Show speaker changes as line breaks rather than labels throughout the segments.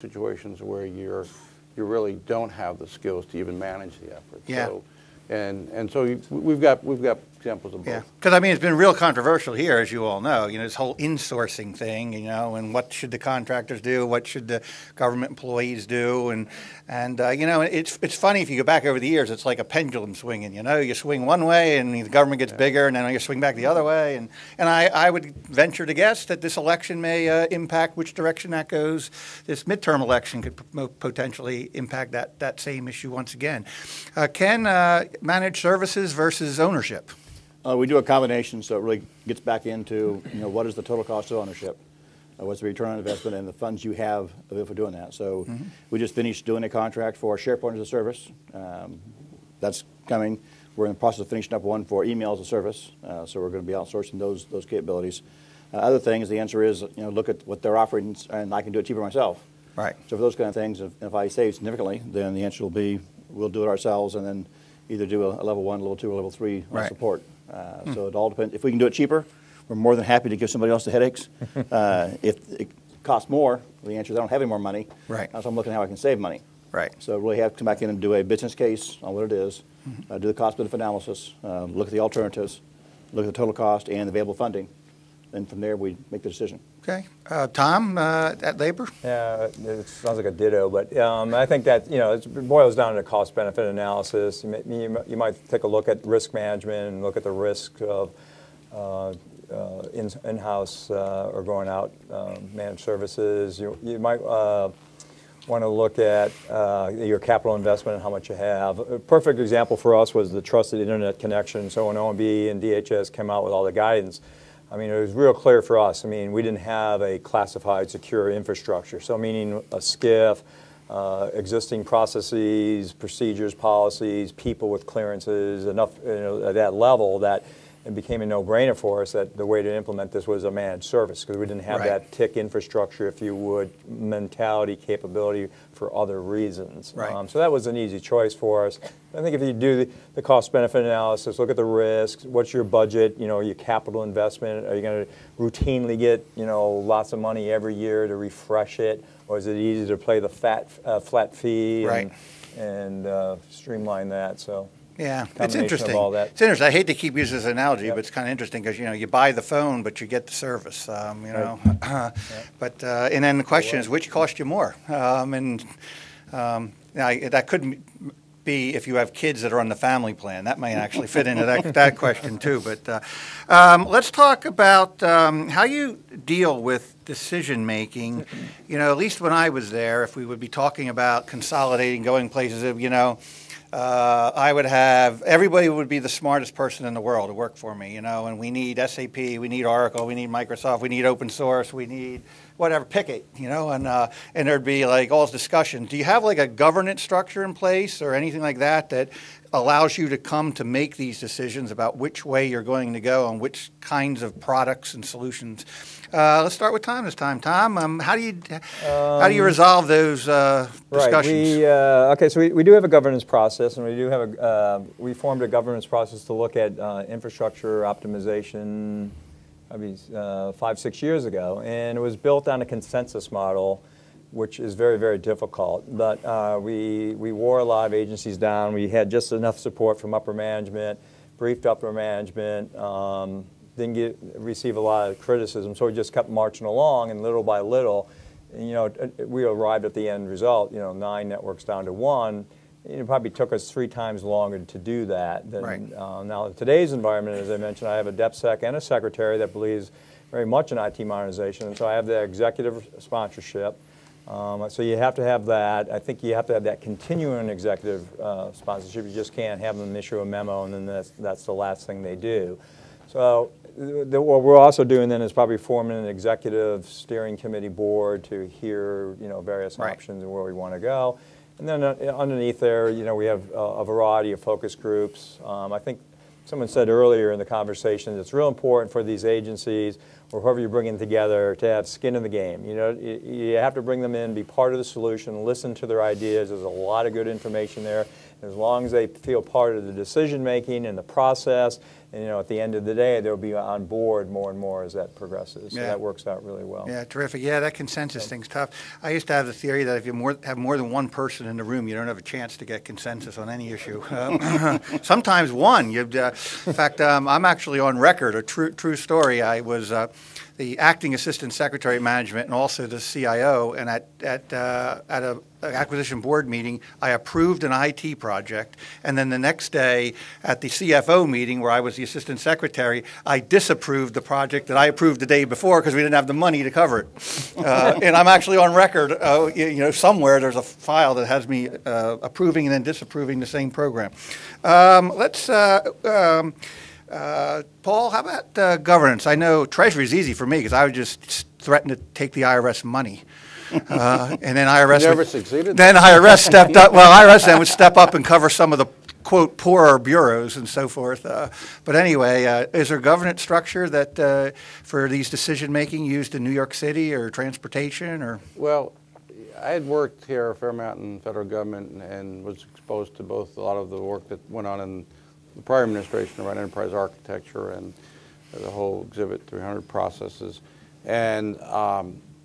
situations where you really don't have the skills to even manage the effort.
Yeah.
So, and so we've got examples of both.
Yeah, because I mean it's been real controversial here, as you all know. You know, this whole insourcing thing. You know, and what should the contractors do? What should the government employees do? And you know, it's funny if you go back over the years. It's like a pendulum swinging. You know, you swing one way, and the government gets bigger, and then you swing back the other way. And I would venture to guess that this election may impact which direction that goes. This midterm election could potentially impact that same issue once again. Ken, managed services versus ownership.
We do a combination, so it really gets back into, you know, what is the total cost of ownership, what's the return on investment, and the funds you have available for doing that. So we just finished doing a contract for SharePoint as a service. That's coming. We're in the process of finishing up one for email as a service, so we're going to be outsourcing those capabilities. Other things, the answer is, you know, look at what they're offering, and I can do it cheaper myself.
Right.
So for those kind of things, if I save significantly, then the answer will be we'll do it ourselves, and then either do a level 1, level 2, or level 3 support. So it all depends. If we can do it cheaper, we're more than happy to give somebody else the headaches. If it costs more, the answer is I don't have any more money.
Right.
So I'm looking at how I can save money.
Right.
So really have to come back in and do a business case on what it is, do the cost-benefit analysis, look at the alternatives, look at the total cost and the available funding, and from there we make the decision.
Okay. Tom, at Labor?
Yeah, it sounds like a ditto, but I think that, you know, it boils down to cost-benefit analysis. You might take a look at risk management and look at the risk of in-house or going out managed services. You might want to look at your capital investment and how much you have. A perfect example for us was the trusted internet connection. So when OMB and DHS came out with all the guidance, I mean, it was real clear for us. I mean, we didn't have a classified secure infrastructure. So meaning a SCIF, existing processes, procedures, policies, people with clearances, enough, you know, at that level that it became a no-brainer for us that the way to implement this was a managed service because we didn't have that TIC infrastructure, if you would, mentality, capability for other reasons.
Right.
So that was an easy choice for us. I think if you do the cost-benefit analysis, look at the risks, what's your budget, you know, your capital investment, are you going to routinely get, you know, lots of money every year to refresh it, or is it easy to play the flat fee and streamline that? So.
Yeah, it's interesting.
Of all that.
It's interesting. I hate to keep using this analogy, but it's kind of interesting because, you know, you buy the phone, but you get the service, you know. But and then the question is, which cost you more? Now, that could be if you have kids that are on the family plan. That might actually fit into that question too. But let's talk about how you deal with decision making. You know, at least when I was there, if we would be talking about consolidating, going places, you know. I would have, everybody would be the smartest person in the world to work for me, you know, and we need SAP, we need Oracle, we need Microsoft, we need open source, we need whatever, pick it, you know, and there'd be like all this discussion. Do you have like a governance structure in place or anything like that that allows you to come to make these decisions about which way you're going to go and which kinds of products and solutions? Let's start with Tom this time. Tom, how do you resolve those discussions?
Right. Okay, so we do have a governance process, and we do have we formed a governance process to look at infrastructure optimization, maybe 5-6 years ago, and it was built on a consensus model, which is very, very difficult. But we wore a lot of agencies down. We had just enough support from upper management, briefed upper management. Didn't receive a lot of criticism, so we just kept marching along, and little by little, you know, we arrived at the end result. You know, 9 networks down to 1. It probably took us 3 times longer to do that. Than, now, in today's environment, as I mentioned, I have a DepSec and a secretary that believes very much in IT modernization, and so I have the executive sponsorship. So you have to have that. I think you have to have that continuing executive sponsorship. You just can't have them issue a memo, and then that's the last thing they do. So what we're also doing then is probably forming an executive steering committee board to hear, you know, various options and where we want to go. And then underneath there, you know, we have a variety of focus groups. I think someone said earlier in the conversation, it's real important for these agencies, or whoever you're bringing together to have skin in the game. You know, you have to bring them in, be part of the solution, listen to their ideas. There's a lot of good information there. As long as they feel part of the decision making and the process, and you know, at the end of the day, they'll be on board more and more as that progresses. So that works out really well.
Yeah, terrific. Yeah, that consensus thing's tough. I used to have the theory that if you have more than one person in the room, you don't have a chance to get consensus on any issue. Sometimes one. In fact, I'm actually on record, a true story. I was the acting assistant secretary of management and also the CIO, and at an acquisition board meeting, I approved an IT project, and then the next day at the CFO meeting, where I was the assistant secretary, I disapproved the project that I approved the day before because we didn't have the money to cover it. And I'm actually on record, you know, somewhere there's a file that has me approving and then disapproving the same program. Paul, how about governance? I know Treasury is easy for me because I would just threaten to take the IRS money. And then IRS
never succeeded.
Then IRS stepped up. Well, IRS then would step up and cover some of the quote poorer bureaus and so forth. But anyway, is there governance structure that for these decision making used in New York City or transportation or?
Well, I had worked here a fair amount in federal government and was exposed to both a lot of the work that went on in the prior administration around enterprise architecture and the whole Exhibit 300 processes, and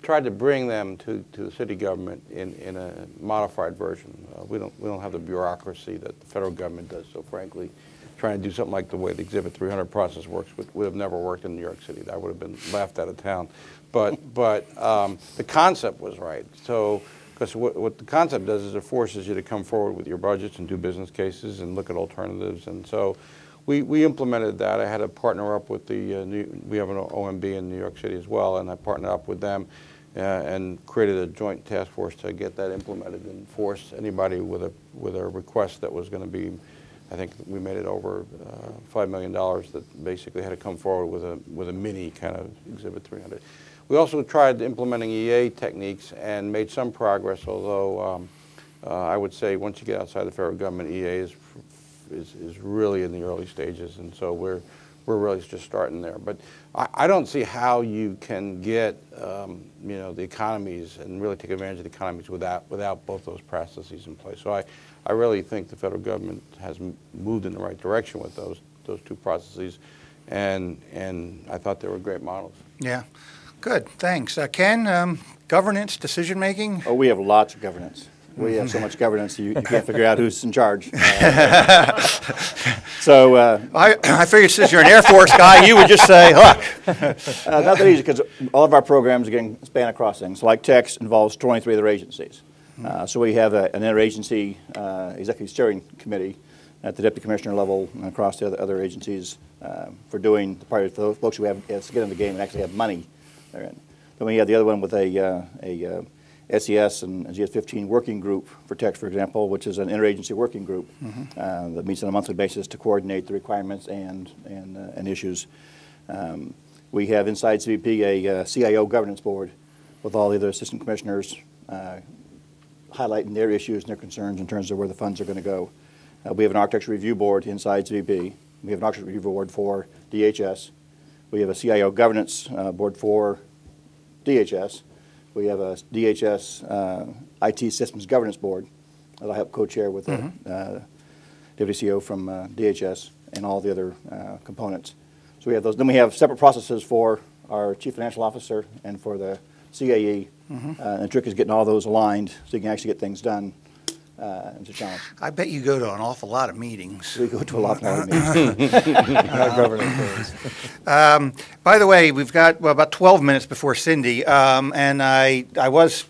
tried to bring them to the city government in a modified version. We don't have the bureaucracy that the federal government does. So frankly, trying to do something like the way the Exhibit 300 process works would have never worked in New York City. That would have been laughed out of town. But the concept was right. So. Because what the concept does is it forces you to come forward with your budgets and do business cases and look at alternatives. And so we implemented that. I had to partner up with we have an OMB in New York City as well, and I partnered up with them and created a joint task force to get that implemented and force anybody with a request that was going to be, I think we made it over $5 million, that basically had to come forward with a mini kind of Exhibit 300. We also tried implementing EA techniques and made some progress, although I would say once you get outside the federal government, EA is really in the early stages, and so we're really just starting there. But I don't see how you can get you know, the economies and really take advantage of the economies without both those processes in place. So I really think the federal government has moved in the right direction with those two processes, and I thought they were great models.
Yeah. Good, thanks. Ken, governance, decision-making?
Oh, we have lots of governance. We have so much governance you can't figure out who's in charge. So
I figured since you're an Air Force guy, you would just say, look.
Not that easy, because all of our programs, again, span across things. Like TEX involves 23 other agencies. So we have an interagency executive steering committee at the deputy commissioner level and across the other agencies for doing the part for those folks who have skin in the game and actually have money therein. Then we have the other one with a SES and GS-15 working group for TEX, for example, which is an interagency working group that meets on a monthly basis to coordinate the requirements and issues. We have inside CVP a CIO governance board with all the other assistant commissioners highlighting their issues and their concerns in terms of where the funds are going to go. We have an architecture review board inside CVP. We have an architecture review board for DHS. We have a CIO governance board for DHS. We have a DHS IT systems governance board that I help co-chair with the Deputy CEO from DHS and all the other components. So we have those. Then we have separate processes for our Chief Financial Officer and for the CAE. And the trick is getting all those aligned so you can actually get things done. It's a challenge.
I bet you go to an awful lot of meetings.
We go to a lot of meetings.
By the way, we've got about 12 minutes before Cindy, and I was,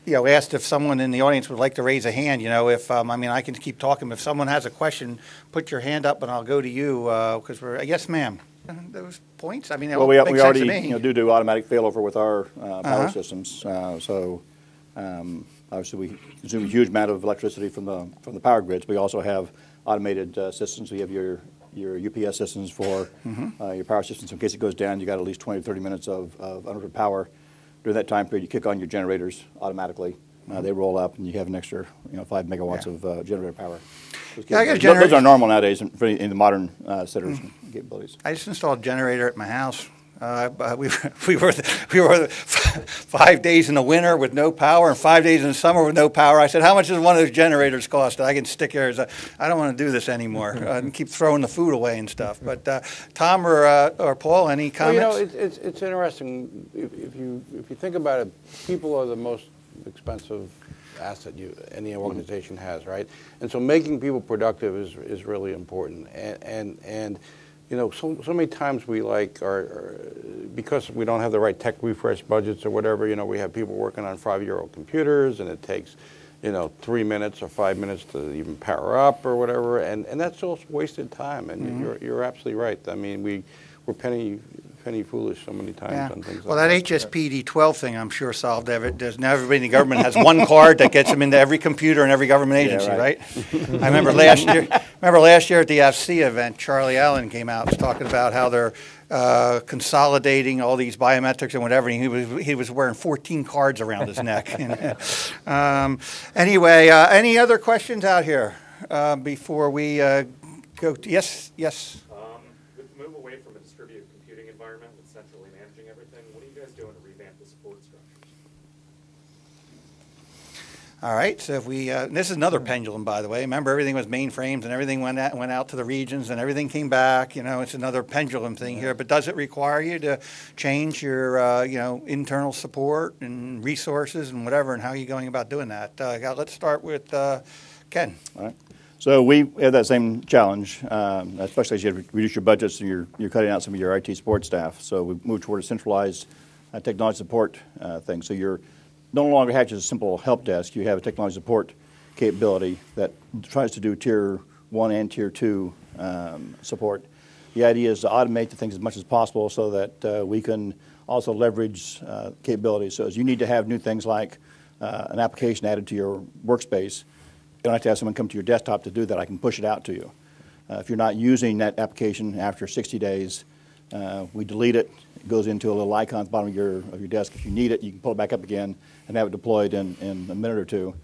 asked if someone in the audience would like to raise a hand. If I mean, I can keep talking. But if someone has a question, put your hand up, and I'll go to you because we're. Yes, ma'am. Those points. I mean,
well, we already do automatic failover with our power systems. Obviously, we consume a huge amount of electricity from the power grids. We also have automated systems. We have your UPS systems for your power systems. In case it goes down, you got at least 20 to 30 minutes of uninterrupted power. During that time period, you kick on your generators automatically. They roll up, and you have an extra 5 megawatts of generator power.
I got a generator.
Those are normal nowadays in the modern setters and capabilities.
I just installed a generator at my house. We were 5 days in the winter with no power and 5 days in the summer with no power. I said, how much does one of those generators cost? I can stick here. I don't want to do this anymore and keep throwing the food away and stuff. But Tom or Paul, any comments?
Well, it's interesting. If you think about it, people are the most expensive asset any organization has, right? And so making people productive is really important. And you know, so many times we because we don't have the right tech refresh budgets or whatever, you know, we have people working on 5-year-old computers and it takes, you know, 3 minutes or 5 minutes to even power up or whatever, and that's all wasted time. And you're absolutely right. I mean, we're penny foolish so many times on things
well,
like
that HSPD 12 thing, I'm sure, solved everything. Now everybody in the government has one card that gets them into every computer in every government agency, right? I remember last year at the FC event, Charlie Allen came out and was talking about how they're consolidating all these biometrics and whatever, and he was wearing 14 cards around his neck. Anyway, any other questions out here before we go? Yes.
With the move away from a distributed computing environment with centrally managing everything, what are you guys doing to revamp the support structures?
All right, so if we, this is another pendulum, by the way. Remember, everything was mainframes and everything went out to the regions and everything came back. You know, it's another pendulum thing here. But does it require you to change your, you know, internal support and resources and whatever, and how are you going about doing that? Let's start with Ken.
All right. So we have that same challenge, especially as you reduce your budgets and you're cutting out some of your IT support staff. So we moved toward a centralized technology support thing. So you're no longer have just a simple help desk. You have a technology support capability that tries to do Tier 1 and Tier 2 support. The idea is to automate the things as much as possible so that we can also leverage capabilities. So as you need to have new things like an application added to your workspace, you don't have to have someone come to your desktop to do that. I can push it out to you. If you're not using that application after 60 days, we delete it. It goes into a little icon at the bottom of your desk. If you need it, you can pull it back up again and have it deployed in a minute or two.